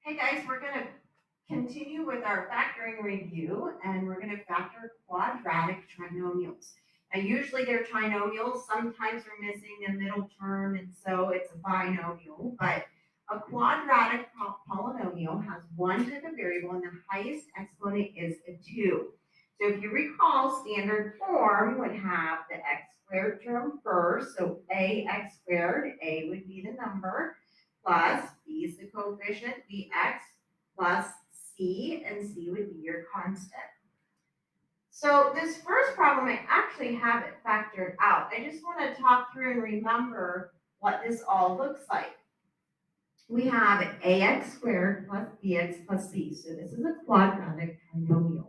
Hey guys, we're going to continue with our factoring review and we're going to factor quadratic trinomials. Now usually they're trinomials, sometimes we're missing a middle term and so it's a binomial, but a quadratic polynomial has one type of variable and the highest exponent is a 2. So if you recall, standard form would have the x squared term first, so ax squared, a would be the number, plus b is the coefficient, bx plus c, and c would be your constant. So this first problem, I actually have it factored out. I just want to talk through and remember what this all looks like. We have ax squared plus bx plus c. So this is a quadratic trinomial.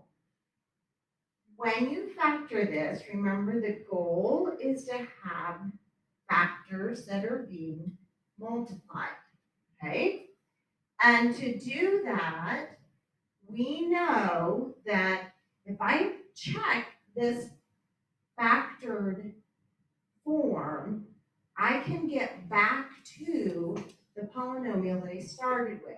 When you factor this, remember the goal is to have factors that are being multiplied. Okay? And to do that, we know that if I check this factored form, I can get back to the polynomial that I started with.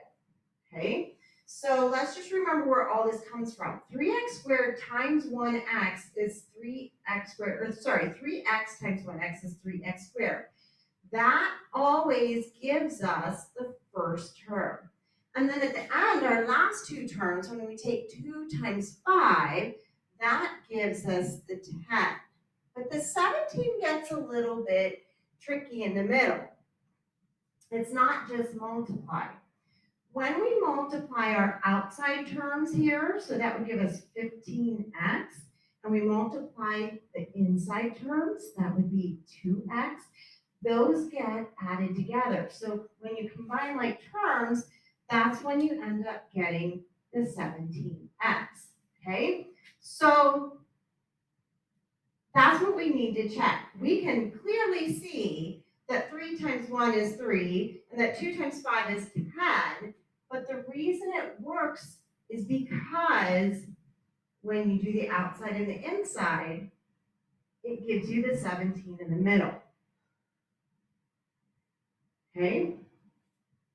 Okay? So let's just remember where all this comes from. 3x squared times 1x is 3x squared, or sorry, 3x times 1x is 3x squared. That always gives us the first term. And then at the end, our last two terms, when we take 2 times 5, that gives us the 10. But the 17 gets a little bit tricky in the middle. It's not just multiply. When we multiply our outside terms here, so that would give us 15x, and we multiply the inside terms, that would be 2x, those get added together. So when you combine like terms, that's when you end up getting the 17x, okay? So that's what we need to check. We can clearly see that 3 times 1 is 3, and that 2 times 5 is 10, but the reason it works is because when you do the outside and the inside, it gives you the 17 in the middle. Okay?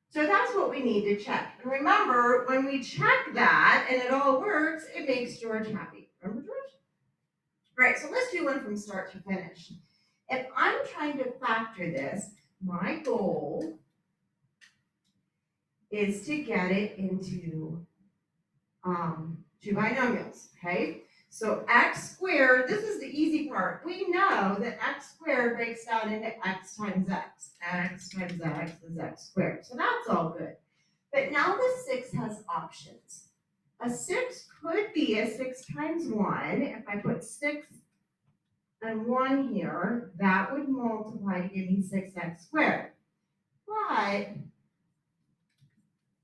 So that's what we need to check. And remember, when we check that and it all works, it makes George happy. Remember George? Right, so let's do one from start to finish. If I'm trying to factor this, my goal is to get it into two binomials, okay? So x squared, this is the easy part. We know that x squared breaks down into x times x. X times x is x squared. So that's all good. But now the 6 has options. A 6 could be a 6 times 1. If I put 6 and 1 here, that would multiply to give me 6x squared. But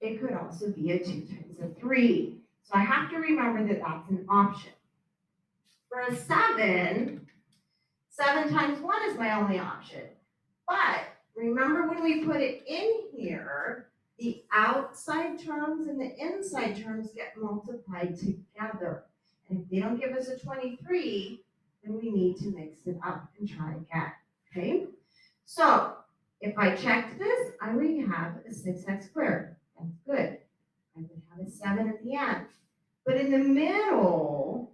it could also be a 2 times a 3. So I have to remember that that's an option. For a 7, 7 times 1 is my only option. But remember when we put it in here, the outside terms and the inside terms get multiplied together. And if they don't give us a 23, then we need to mix it up and try again. Okay? So if I checked this, I would have a 6x squared. That's good. I would have a 7 at the end. But in the middle,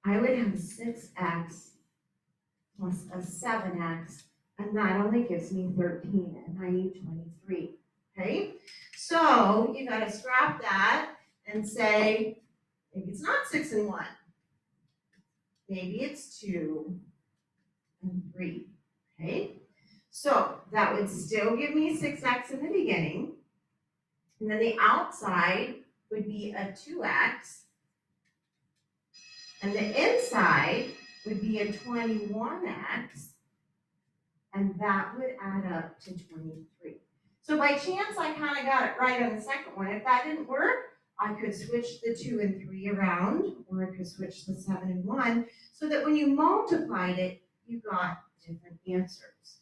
I would have 6x plus a 7x, and that only gives me 13, and I need 23, okay? So you gotta scrap that and say, maybe it's not 6 and 1. Maybe it's 2 and 3, okay? So that would still give me 6x in the beginning, and then the outside would be a 2x, and the inside would be a 21x, and that would add up to 23. So by chance, I kind of got it right on the second one. If that didn't work, I could switch the 2 and 3 around, or I could switch the 7 and 1, so that when you multiplied it, you got different answers.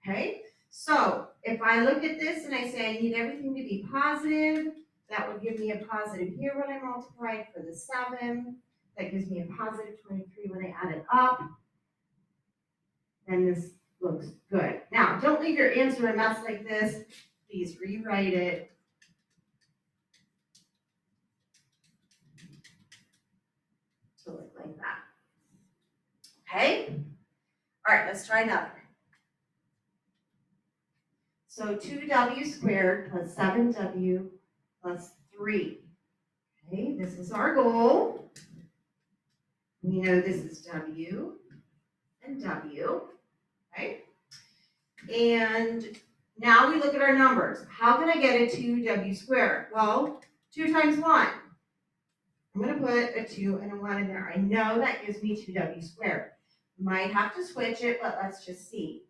Okay? So if I look at this and I say I need everything to be positive, that would give me a positive here when I multiplied for the 7. That gives me a positive 23 when I add it up. And this looks good. Now, don't leave your answer a mess like this. Please rewrite it Okay? All right, let's try another. So 2w squared plus 7w plus 3. Okay, this is our goal. We know this is w and w. Okay? And now we look at our numbers. How can I get a 2w squared? Well, 2 times 1. I'm going to put a 2 and a 1 in there. I know that gives me 2w squared. Might have to switch it, but let's just see.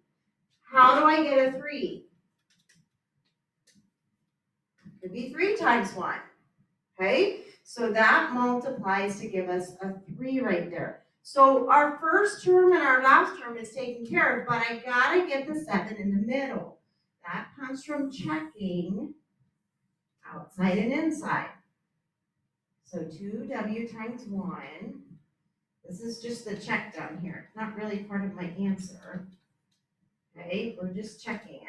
How do I get a 3? It could be 3 times 1. Okay? So that multiplies to give us a 3 right there. So our first term and our last term is taken care of, but I got to get the 7 in the middle. That comes from checking outside and inside. So 2w times 1. This is just the check down here. It's not really part of my answer. Okay, we're just checking it.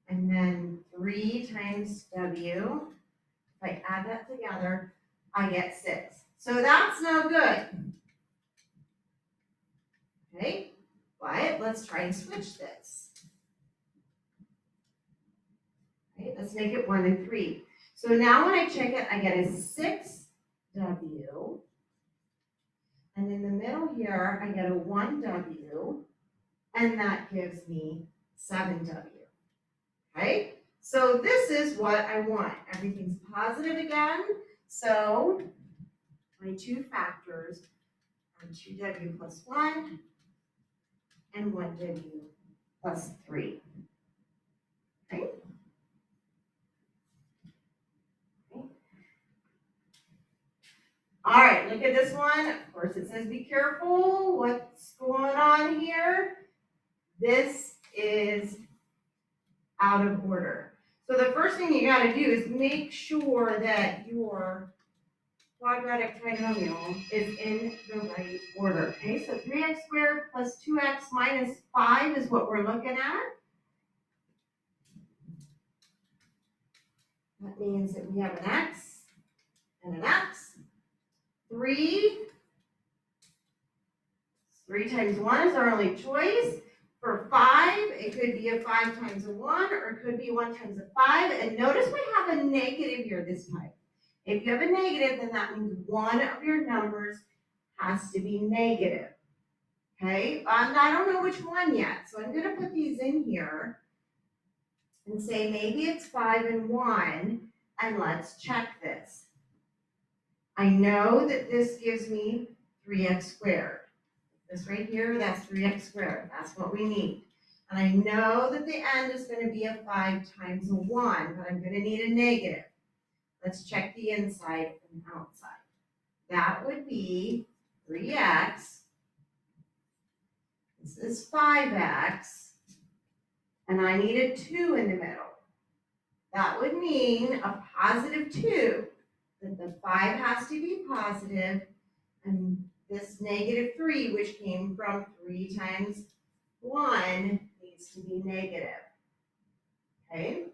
And then 3 times w. If I add that together, I get 6. So that's no good. Okay, but let's try and switch this. Okay, let's make it 1 and 3. So now when I check it, I get a 6w. And in the middle here, I get a 1w. And that gives me 7w. Okay, so this is what I want. Everything's positive again. So my two factors are 2w plus 1 and 1w plus 3. Okay. All right, look at this one. Of course, it says be careful. What's going on here? This is out of order. So the first thing you got to do is make sure that your quadratic trinomial is in the right order. Okay, so 3x squared plus 2x minus 5 is what we're looking at. That means that we have an x and an x. 3 times 1 is our only choice. For 5, it could be a 5 times a 1, or it could be 1 times a 5. And notice we have a negative here this time. If you have a negative, then that means one of your numbers has to be negative. Okay, and I don't know which one yet, so I'm going to put these in here and say maybe it's 5 and 1, and let's check this. I know that this gives me 3x squared. This right here, that's 3x squared. That's what we need. And I know that the end is going to be a 5 times a 1, but I'm going to need a negative. Let's check the inside and outside. That would be 3x. This is 5x. And I need a 2 in the middle. That would mean a positive 2. That the 5 has to be positive, and this negative 3, which came from 3 times 1, needs to be negative. Okay?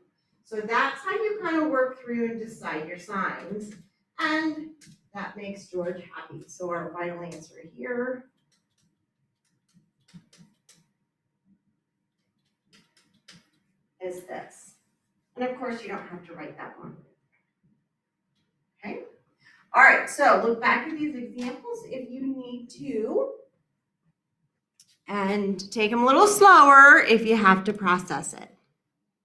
So that's how you kind of work through and decide your signs. And that makes George happy. So our final answer here is this. And of course, you don't have to write that one. Okay? All right, so look back at these examples if you need to. And take them a little slower if you have to process it.